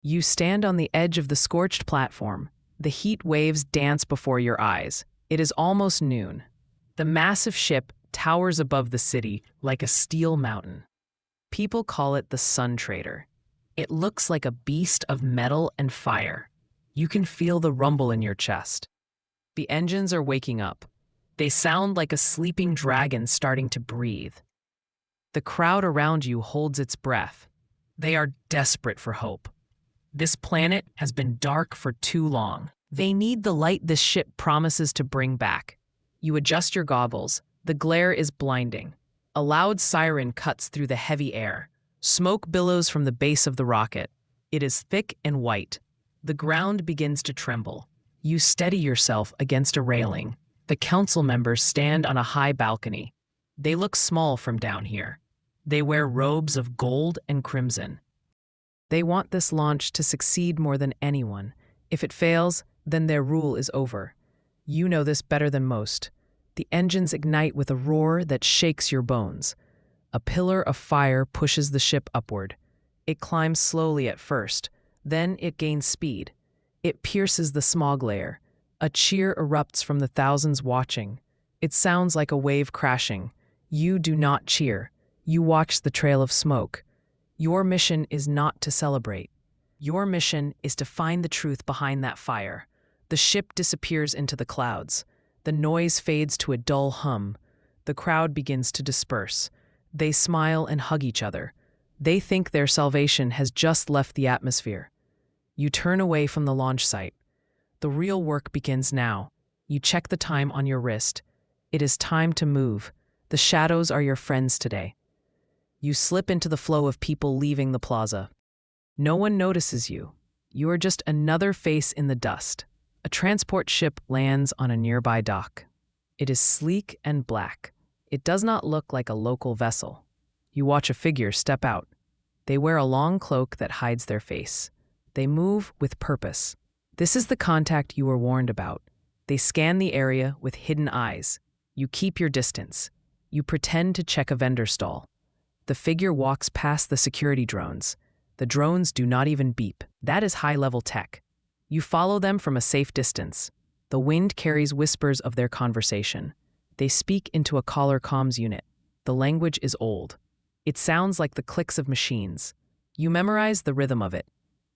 You stand on the edge of the scorched platform. The heat waves dance before your eyes. It is almost noon. The massive ship towers above the city like a steel mountain. People call it the Sun Trader. It looks like a beast of metal and fire. You can feel the rumble in your chest. The engines are waking up. They sound like a sleeping dragon starting to breathe. The crowd around you holds its breath. They are desperate for hope. This planet has been dark for too long. They need the light this ship promises to bring back. You adjust your goggles. The glare is blinding. A loud siren cuts through the heavy air. Smoke billows from the base of the rocket. It is thick and white. The ground begins to tremble. You steady yourself against a railing. The council members stand on a high balcony. They look small from down here. They wear robes of gold and crimson. They want this launch to succeed more than anyone. If it fails, then their rule is over. You know this better than most. The engines ignite with a roar that shakes your bones. A pillar of fire pushes the ship upward. It climbs slowly at first, then it gains speed. It pierces the smog layer. A cheer erupts from the thousands watching. It sounds like a wave crashing. You do not cheer. You watch the trail of smoke. Your mission is not to celebrate. Your mission is to find the truth behind that fire. The ship disappears into the clouds. The noise fades to a dull hum. The crowd begins to disperse. They smile and hug each other. They think their salvation has just left the atmosphere. You turn away from the launch site. The real work begins now. You check the time on your wrist. It is time to move. The shadows are your friends today. You slip into the flow of people leaving the plaza. No one notices you. You are just another face in the dust. A transport ship lands on a nearby dock. It is sleek and black. It does not look like a local vessel. You watch a figure step out. They wear a long cloak that hides their face. They move with purpose. This is the contact you were warned about. They scan the area with hidden eyes. You keep your distance. You pretend to check a vendor stall. The figure walks past the security drones. The drones do not even beep. That is high-level tech. You follow them from a safe distance. The wind carries whispers of their conversation. They speak into a collar comms unit. The language is old. It sounds like the clicks of machines. You memorize the rhythm of it.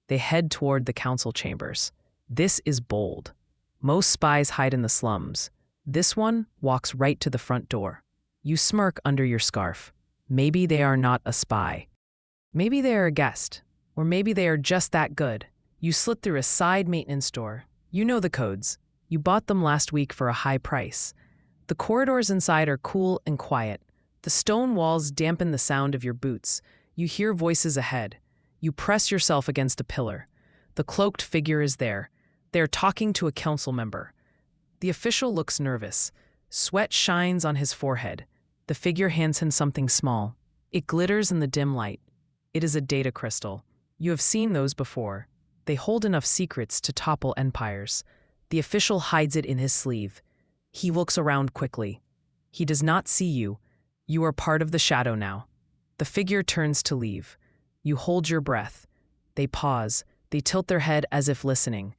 They head toward the council chambers. This is bold. Most spies hide in the slums. This one walks right to the front door. You smirk under your scarf. Maybe they are not a spy. Maybe they are a guest. Or maybe they are just that good. You slip through a side maintenance door. You know the codes. You bought them last week for a high price. The corridors inside are cool and quiet. The stone walls dampen the sound of your boots. You hear voices ahead. You press yourself against a pillar. The cloaked figure is there. They are talking to a council member. The official looks nervous. Sweat shines on his forehead. The figure hands him something small. It glitters in the dim light. It is a data crystal. You have seen those before. They hold enough secrets to topple empires. The official hides it in his sleeve. He looks around quickly. He does not see you. You are part of the shadow now. The figure turns to leave. You hold your breath. They pause. They tilt their head as if listening.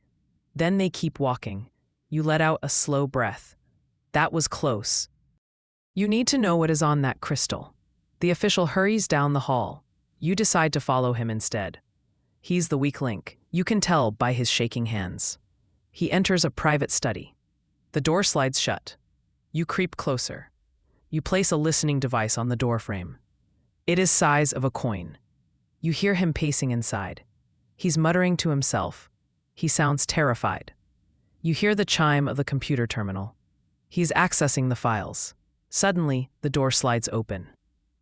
Then they keep walking. You let out a slow breath. That was close. You need to know what is on that crystal. The official hurries down the hall. You decide to follow him instead. He's the weak link. You can tell by his shaking hands. He enters a private study. The door slides shut. You creep closer. You place a listening device on the doorframe. It is size of a coin. You hear him pacing inside. He's muttering to himself. He sounds terrified. You hear the chime of the computer terminal. He's accessing the files. Suddenly, the door slides open.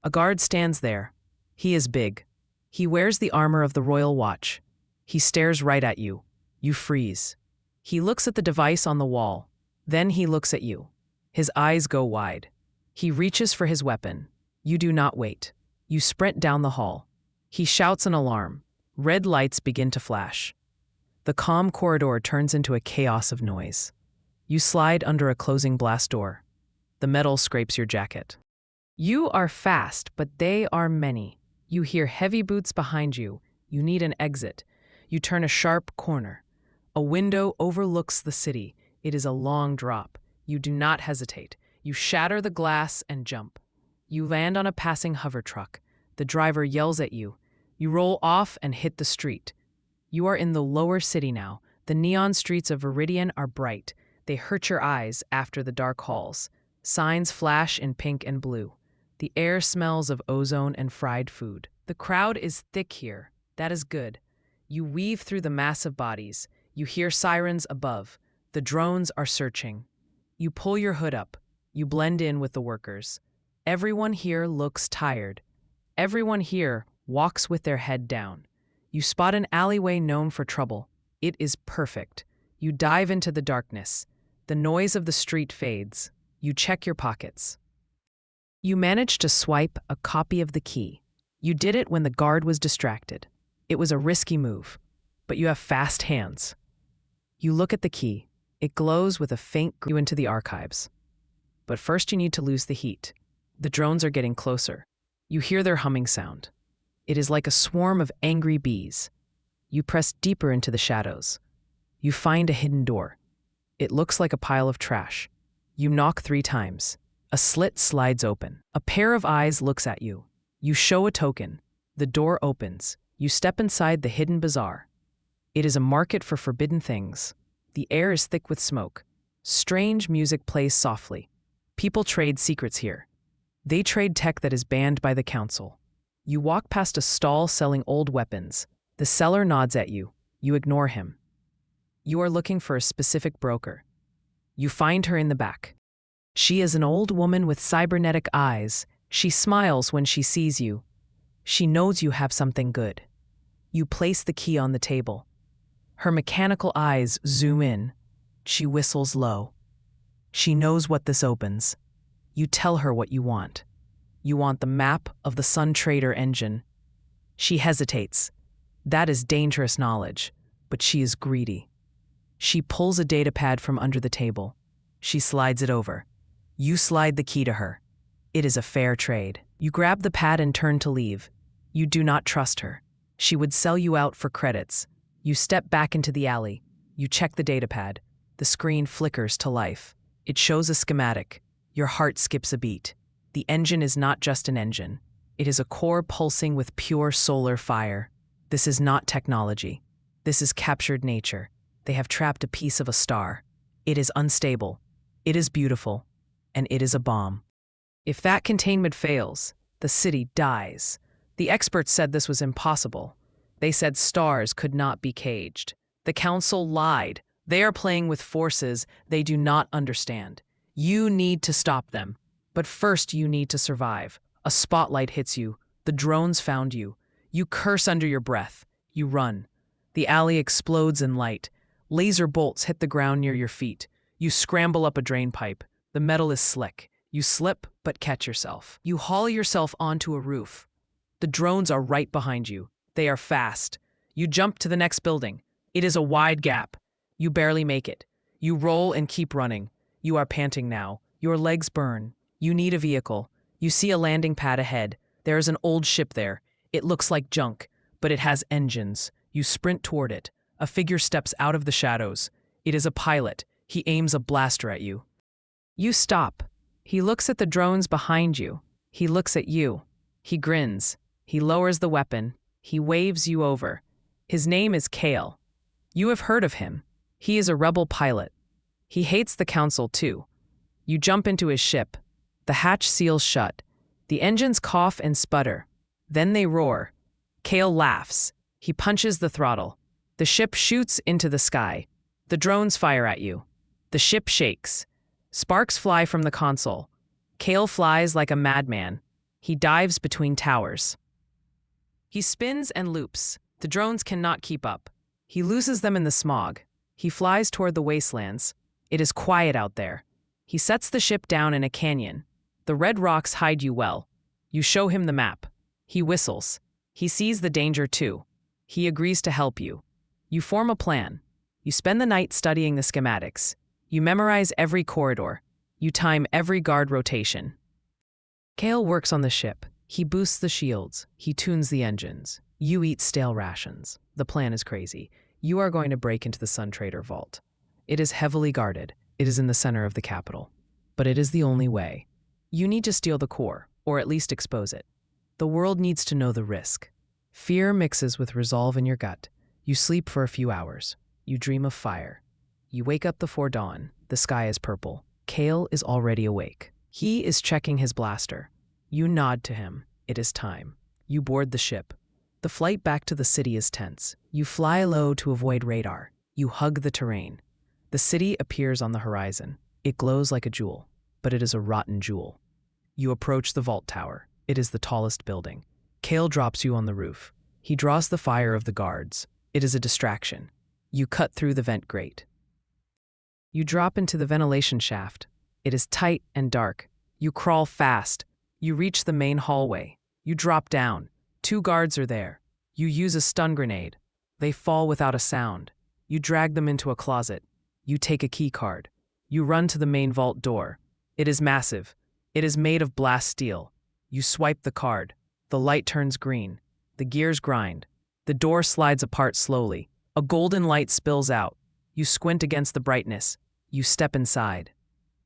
A guard stands there. He is big. He wears the armor of the Royal Watch. He stares right at you. You freeze. He looks at the device on the wall. Then he looks at you. His eyes go wide. He reaches for his weapon. You do not wait. You sprint down the hall. He shouts an alarm. Red lights begin to flash. The calm corridor turns into a chaos of noise. You slide under a closing blast door. The metal scrapes your jacket. You are fast, but they are many. You hear heavy boots behind you. You need an exit. You turn a sharp corner. A window overlooks the city. It is a long drop. You do not hesitate. You shatter the glass and jump. You land on a passing hover truck. The driver yells at you. You roll off and hit the street. You are in the lower city now. The neon streets of Viridian are bright. They hurt your eyes after the dark halls. Signs flash in pink and blue. The air smells of ozone and fried food. The crowd is thick here. That is good. You weave through the massive bodies. You hear sirens above. The drones are searching. You pull your hood up. You blend in with the workers. Everyone here looks tired. Everyone here walks with their head down. You spot an alleyway known for trouble. It is perfect. You dive into the darkness. The noise of the street fades. You check your pockets. You manage to swipe a copy of the key. You did it when the guard was distracted. It was a risky move, but you have fast hands. You look at the key. It glows with a faint glow into the archives. But first you need to lose the heat. The drones are getting closer. You hear their humming sound. It is like a swarm of angry bees. You press deeper into the shadows. You find a hidden door. It looks like a pile of trash. You knock 3 times. A slit slides open. A pair of eyes looks at you. You show a token. The door opens. You step inside the hidden bazaar. It is a market for forbidden things. The air is thick with smoke. Strange music plays softly. People trade secrets here. They trade tech that is banned by the council. You walk past a stall selling old weapons. The seller nods at you. You ignore him. You are looking for a specific broker. You find her in the back. She is an old woman with cybernetic eyes. She smiles when she sees you. She knows you have something good. You place the key on the table. Her mechanical eyes zoom in. She whistles low. She knows what this opens. You tell her what you want. You want the map of the Sun Trader engine. She hesitates. That is dangerous knowledge, but she is greedy. She pulls a datapad from under the table. She slides it over. You slide the key to her. It is a fair trade. You grab the pad and turn to leave. You do not trust her. She would sell you out for credits. You step back into the alley. You check the datapad. The screen flickers to life. It shows a schematic. Your heart skips a beat. The engine is not just an engine. It is a core pulsing with pure solar fire. This is not technology. This is captured nature. They have trapped a piece of a star. It is unstable. It is beautiful. And it is a bomb. If that containment fails, the city dies. The experts said this was impossible. They said stars could not be caged. The council lied. They are playing with forces they do not understand. You need to stop them. But first you need to survive. A spotlight hits you. The drones found you. You curse under your breath. You run. The alley explodes in light. Laser bolts hit the ground near your feet. You scramble up a drain pipe. The metal is slick. You slip, but catch yourself. You haul yourself onto a roof. The drones are right behind you. They are fast. You jump to the next building. It is a wide gap. You barely make it. You roll and keep running. You are panting now. Your legs burn. You need a vehicle. You see a landing pad ahead. There is an old ship there. It looks like junk, but it has engines. You sprint toward it. A figure steps out of the shadows. It is a pilot. He aims a blaster at you. You stop. He looks at the drones behind you. He looks at you. He grins. He lowers the weapon. He waves you over. His name is Kale. You have heard of him. He is a rebel pilot. He hates the council too. You jump into his ship. The hatch seals shut. The engines cough and sputter. Then they roar. Kale laughs. He punches the throttle. The ship shoots into the sky. The drones fire at you. The ship shakes. Sparks fly from the console. Kale flies like a madman. He dives between towers. He spins and loops. The drones cannot keep up. He loses them in the smog. He flies toward the wastelands. It is quiet out there. He sets the ship down in a canyon. The red rocks hide you well. You show him the map. He whistles. He sees the danger too. He agrees to help you. You form a plan. You spend the night studying the schematics. You memorize every corridor. You time every guard rotation. Kale works on the ship. He boosts the shields. He tunes the engines. You eat stale rations. The plan is crazy. You are going to break into the Sun Trader vault. It is heavily guarded. It is in the center of the capital. But it is the only way. You need to steal the core, or at least expose it. The world needs to know the risk. Fear mixes with resolve in your gut. You sleep for a few hours. You dream of fire. You wake up before dawn. The sky is purple. Kale is already awake. He is checking his blaster. You nod to him. It is time. You board the ship. The flight back to the city is tense. You fly low to avoid radar. You hug the terrain. The city appears on the horizon. It glows like a jewel, but it is a rotten jewel. You approach the vault tower. It is the tallest building. Kale drops you on the roof. He draws the fire of the guards. It is a distraction. You cut through the vent grate. You drop into the ventilation shaft. It is tight and dark. You crawl fast. You reach the main hallway. You drop down. 2 guards are there. You use a stun grenade. They fall without a sound. You drag them into a closet. You take a key card. You run to the main vault door. It is massive. It is made of blast steel. You swipe the card. The light turns green. The gears grind. The door slides apart slowly. A golden light spills out. You squint against the brightness. You step inside.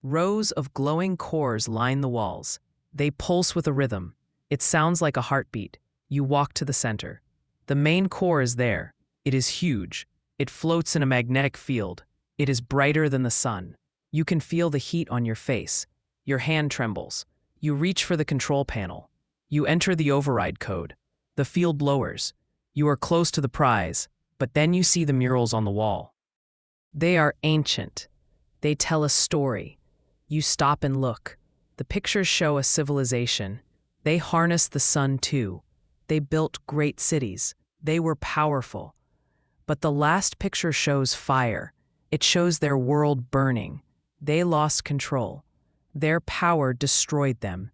Rows of glowing cores line the walls. They pulse with a rhythm. It sounds like a heartbeat. You walk to the center. The main core is there. It is huge. It floats in a magnetic field. It is brighter than the sun. You can feel the heat on your face. Your hand trembles. You reach for the control panel. You enter the override code. The field lowers. You are close to the prize, but then you see the murals on the wall. They are ancient. They tell a story. You stop and look. The pictures show a civilization. They harnessed the sun too. They built great cities. They were powerful. But the last picture shows fire. It shows their world burning. They lost control. Their power destroyed them.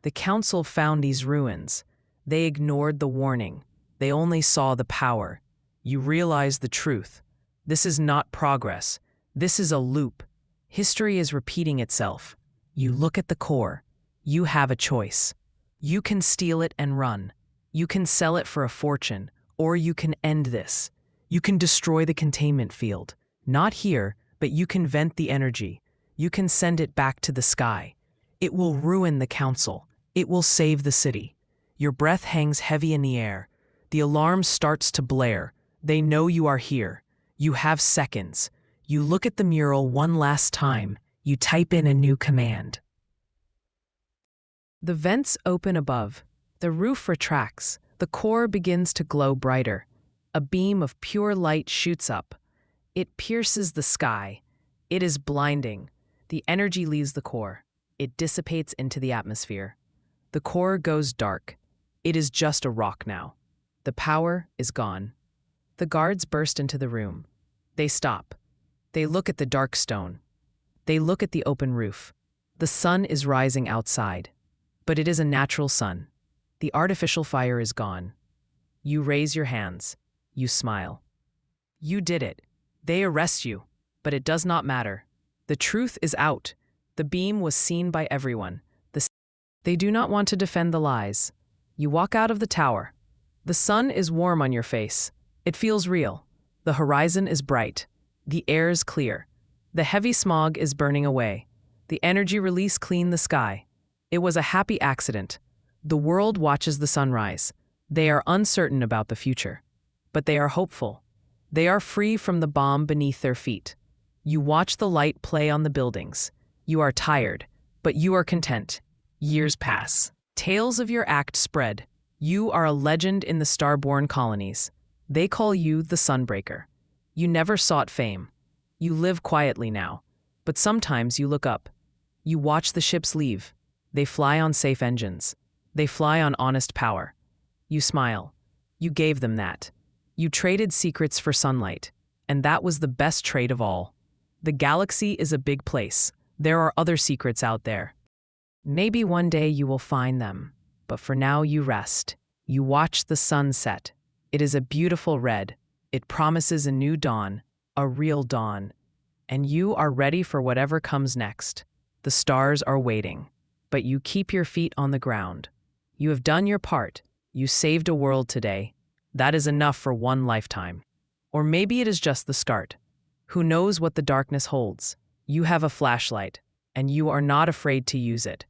The council found these ruins. They ignored the warning. They only saw the power. You realize the truth. This is not progress. This is a loop. History is repeating itself. You look at the core. You have a choice. You can steal it and run. You can sell it for a fortune, or you can end this. You can destroy the containment field. Not here, but you can vent the energy. You can send it back to the sky. It will ruin the council. It will save the city. Your breath hangs heavy in the air. The alarm starts to blare. They know you are here. You have seconds. You look at the mural one last time. You type in a new command. The vents open above. The roof retracts. The core begins to glow brighter. A beam of pure light shoots up. It pierces the sky. It is blinding. The energy leaves the core. It dissipates into the atmosphere. The core goes dark. It is just a rock now. The power is gone. The guards burst into the room. They stop. They look at the dark stone. They look at the open roof. The sun is rising outside. But it is a natural sun. The artificial fire is gone. You raise your hands. You smile. You did it. They arrest you. But it does not matter. The truth is out. The beam was seen by everyone. They do not want to defend the lies. You walk out of the tower. The sun is warm on your face. It feels real. The horizon is bright. The air is clear. The heavy smog is burning away. The energy release cleaned the sky. It was a happy accident. The world watches the sunrise. They are uncertain about the future. But they are hopeful. They are free from the bomb beneath their feet. You watch the light play on the buildings. You are tired, but you are content. Years pass. Tales of your act spread. You are a legend in the star-born colonies. They call you the Sunbreaker. You never sought fame. You live quietly now. But sometimes you look up. You watch the ships leave. They fly on safe engines. They fly on honest power. You smile. You gave them that. You traded secrets for sunlight. And that was the best trade of all. The galaxy is a big place. There are other secrets out there. Maybe one day you will find them. But for now you rest. You watch the sun set. It is a beautiful red. It promises a new dawn, a real dawn. And you are ready for whatever comes next. The stars are waiting. But you keep your feet on the ground. You have done your part. You saved a world today. That is enough for one lifetime. Or maybe it is just the start. Who knows what the darkness holds? You have a flashlight, and you are not afraid to use it.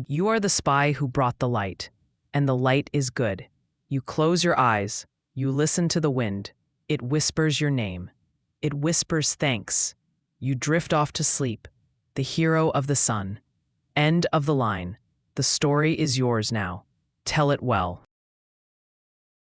You are the spy who brought the light, and the light is good. You close your eyes, you listen to the wind. It whispers your name. It whispers thanks. You drift off to sleep, the hero of the sun. End of the line. The story is yours now. Tell it well.